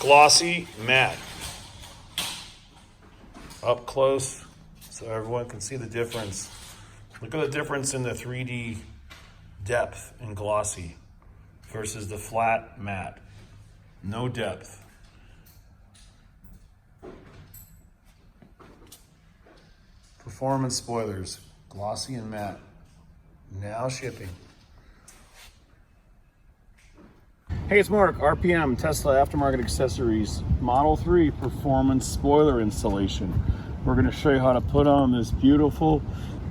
glossy matte. Up close so everyone can see the difference. Look at the difference in the 3D depth in glossy versus the flat matte. No depth. Performance spoilers, glossy and matte. Now shipping. Hey, it's Mark, RPM, Tesla Aftermarket Accessories, Model 3 Performance Spoiler Installation. We're going to show you how to put on this beautiful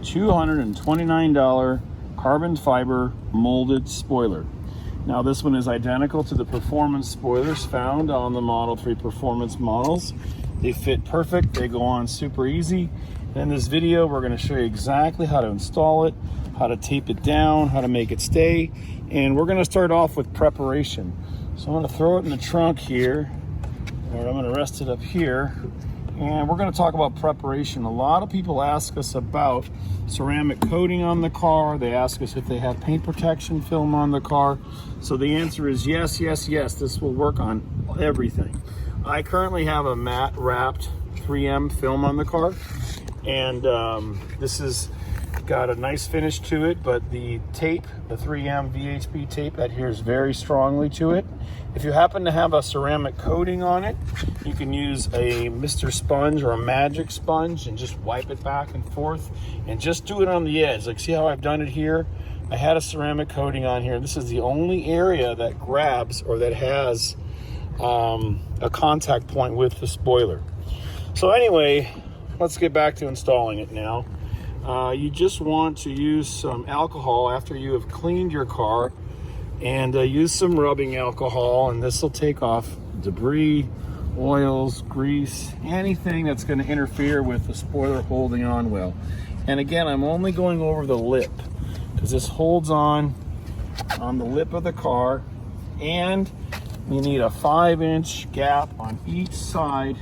$229 carbon fiber molded spoiler. Now this one is identical to the performance spoilers found on the Model 3 Performance models. They fit perfect, they go on super easy. In this video, we're going to show you exactly how to install it, how to tape it down, how to make it stay, and we're going to start off with preparation. So I'm going to throw it in the trunk here, or I'm going to rest it up here, and we're going to talk about preparation. A lot of people ask us about ceramic coating on the car. They ask us if they have paint protection film on the car. So the answer is yes, yes, yes. This will work on everything. I currently have a matte wrapped 3M film on the car, and this has got a nice finish to it, but the tape, the 3M VHP tape, adheres very strongly to it. If you happen to have a ceramic coating on it, you can use a Mr. Sponge or a Magic Sponge and just wipe it back and forth and just do it on the edge. Like, see how I've done it here? I had a ceramic coating on here. This is the only area that grabs or that has a contact point with the spoiler. So anyway, let's get back to installing it now. You just want to use some alcohol after you have cleaned your car, and use some rubbing alcohol, and this will take off debris, oils, grease, anything that's going to interfere with the spoiler holding on well. And again, I'm only going over the lip because this holds on the lip of the car, and you need a 5-inch gap on each side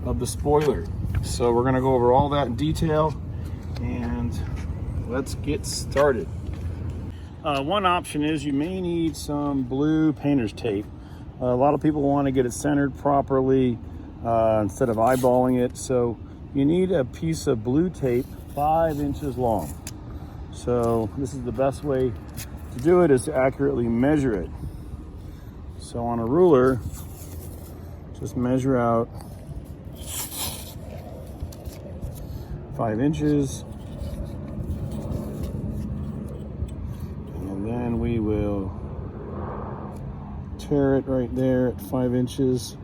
of the spoiler. So we're going to go over all that in detail, and let's get started. One option is you may need some blue painter's tape. A lot of people want to get it centered properly instead of eyeballing it, so you need a piece of blue tape 5 inches long. So this is the best way to do it, is to accurately measure it. So on a ruler, just measure out 5 inches, and then we will tear it right there at 5 inches,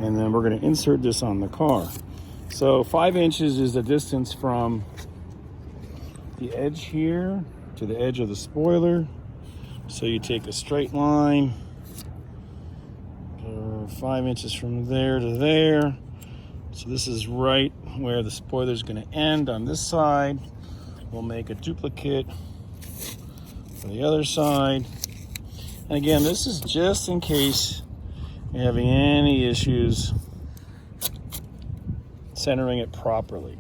and then we're going to insert this on the car. So 5 inches is the distance from the edge here to the edge of the spoiler. So you take a straight line 5 inches from there to there. So this is right where the spoiler is going to end on this side. We'll make a duplicate for the other side. And again, this is just in case you're having any issues centering it properly.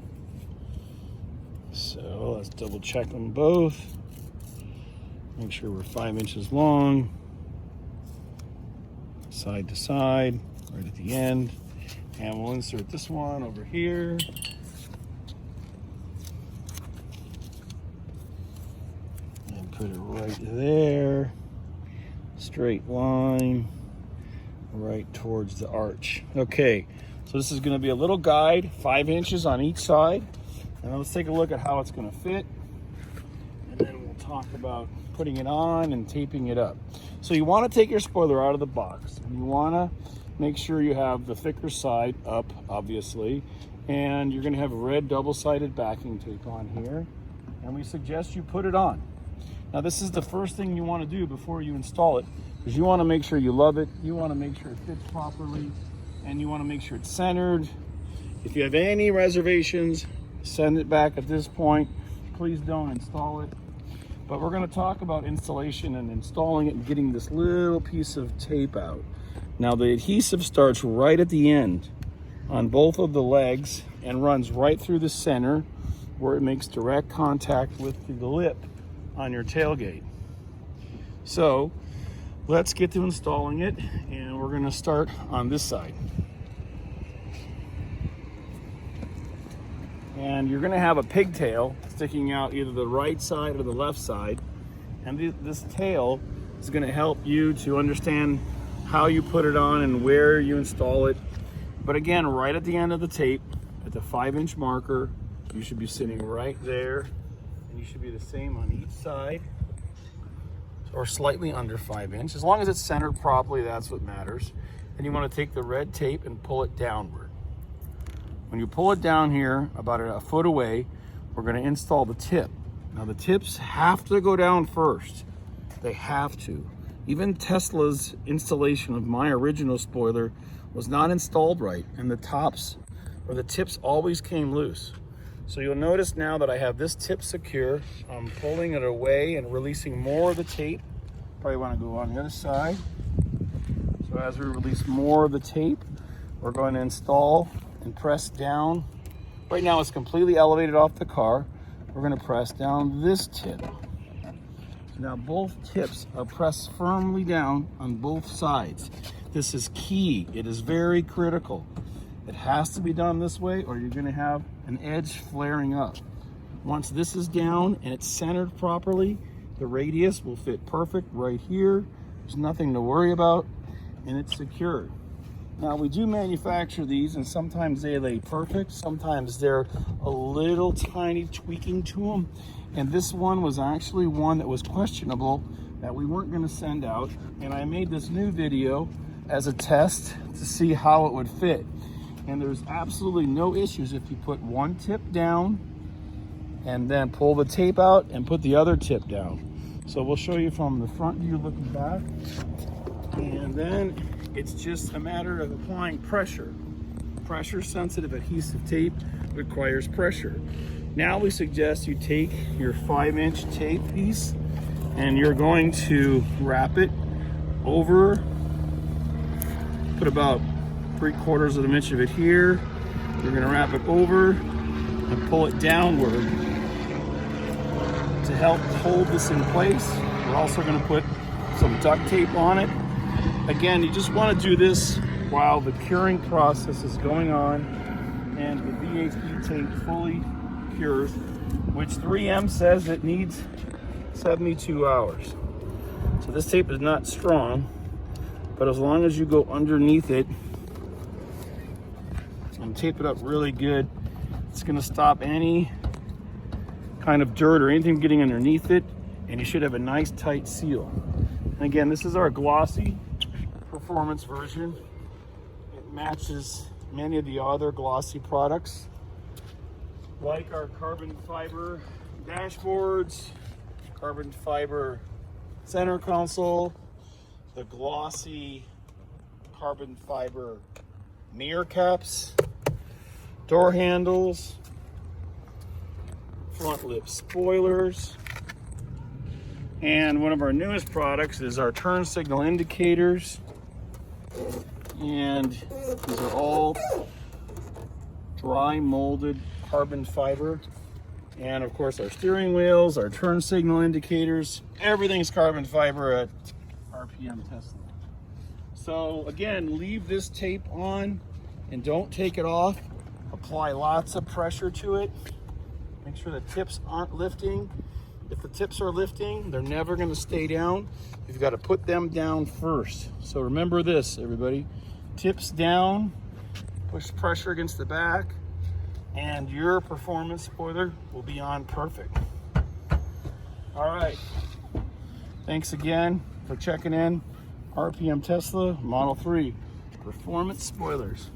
So let's double check them both. Make sure we're 5 inches long, side to side, right at the end. And we'll insert this one over here. And put it right there. Straight line, right towards the arch. Okay, so this is going to be a little guide, 5 inches on each side. And let's take a look at how it's going to fit. And then we'll talk about putting it on and taping it up. So you want to take your spoiler out of the box, and you want to make sure you have the thicker side up, obviously, and you're going to have red double-sided backing tape on here, and we suggest you put it on. Now this is the first thing you want to do before you install it, because you want to make sure you love it, you want to make sure it fits properly, and you want to make sure it's centered. If you have any reservations, send it back at this point. Please don't install it. But we're going to talk about installation and installing it and getting this little piece of tape out. Now the adhesive starts right at the end on both of the legs and runs right through the center where it makes direct contact with the lip on your tailgate. So let's get to installing it, and we're going to start on this side. And you're going to have a pigtail sticking out either the right side or the left side, and this tail is going to help you to understand how you put it on and where you install it. But again, right at the end of the tape, at the 5-inch marker, you should be sitting right there, and you should be the same on each side, or slightly under 5 inch. As long as it's centered properly, that's what matters. And you want to take the red tape and pull it downward. When you pull it down here, about a foot away, we're going to install the tip. Now the tips have to go down first. They have to. Even Tesla's installation of my original spoiler was not installed right, and the tops or the tips always came loose. So you'll notice now that I have this tip secure. I'm pulling it away and releasing more of the tape. Probably want to go on the other side. So as we release more of the tape, we're going to install and press down. Right now it's completely elevated off the car. We're going to press down this tip. So now both tips are pressed firmly down on both sides. This is key. It is very critical. It has to be done this way, or you're going to have an edge flaring up. Once this is down and it's centered properly, the radius will fit perfect right here. There's nothing to worry about, and it's secured. Now we do manufacture these, and sometimes they lay perfect, sometimes they're a little tiny tweaking to them, and this one was actually one that was questionable that we weren't going to send out, and I made this new video as a test to see how it would fit. And there's absolutely no issues if you put one tip down and then pull the tape out and put the other tip down. So we'll show you from the front view looking back, and then it's just a matter of applying pressure. Pressure sensitive adhesive tape requires pressure. Now we suggest you take your 5-inch tape piece and you're going to wrap it over, put about 3/4 of an inch of it here. You're going to wrap it over and pull it downward to help hold this in place. We're also going to put some duct tape on it. Again, you just want to do this while the curing process is going on and the VHP tape fully cures, which 3M says it needs 72 hours. So this tape is not strong, but as long as you go underneath it and tape it up really good, it's going to stop any kind of dirt or anything getting underneath it, and you should have a nice tight seal. And again, this is our glossy performance version. It matches many of the other glossy products, like our carbon fiber dashboards, carbon fiber center console, the glossy carbon fiber mirror caps, door handles, front lip spoilers, and one of our newest products is our turn signal indicators. And these are all dry molded carbon fiber. And of course our steering wheels, our turn signal indicators, everything's carbon fiber at RPM Tesla. So again, leave this tape on and don't take it off. Apply lots of pressure to it. Make sure the tips aren't lifting. If the tips are lifting, they're never going to stay down. You've got to put them down first. So remember this, everybody. Tips down, push pressure against the back, and your performance spoiler will be on perfect. All right. Thanks again for checking in. RPM Tesla Model 3 Performance Spoilers.